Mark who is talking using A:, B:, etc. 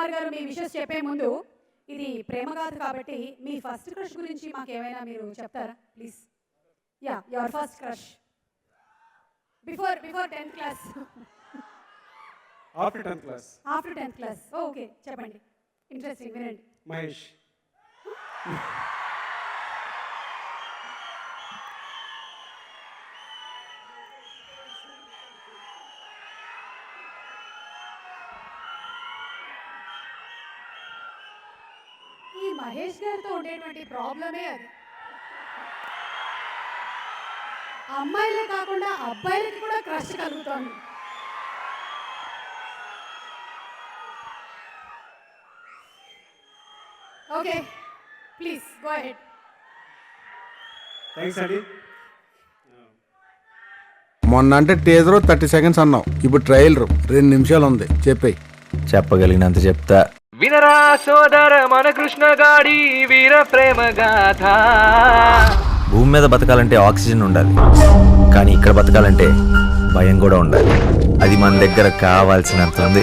A: కుమార్ గారు మీ విషెస్ చెప్పే ముందు ఇది ప్రేమగాథ కాబట్టి మీ ఫస్ట్ క్రష్ గురించి మాకు ఏమైనా మీరు చెప్తారా please? Yeah, your first crush before 10th class.
B: After 10th class.
A: After 10th class. Okay, చెప్పండి. ఇంట్రెస్టింగ్, వినండి.
B: మహేష్.
A: ఈ మహేష్ గారితో ఉండేటువంటి ప్రాబ్లమే అది. అమ్మాయిలే కాకుండా అబ్బాయిలకి కూడా క్రష్ కలుగుతోంది. Okay, please go ahead.
B: Thanks అండి.
C: మొన్న అంటే టీజర్ 30 seconds అన్నావు, ఇప్పుడు ట్రైలర్ 2 నిమిషాలు ఉంది. చెప్పేయి.
D: చెప్పగలిగినంత చెప్తా. వినరా సోదర మన కృష్ణ గాడి వీర ప్రేమ గాథ. భూమి మీద బతకాలంటే ఆక్సిజన్ ఉండాలి, కానీ ఇక్కడ బతకాలంటే భయం కూడా ఉండాలి. అది మన దగ్గర కావాల్సినంత ఉంది.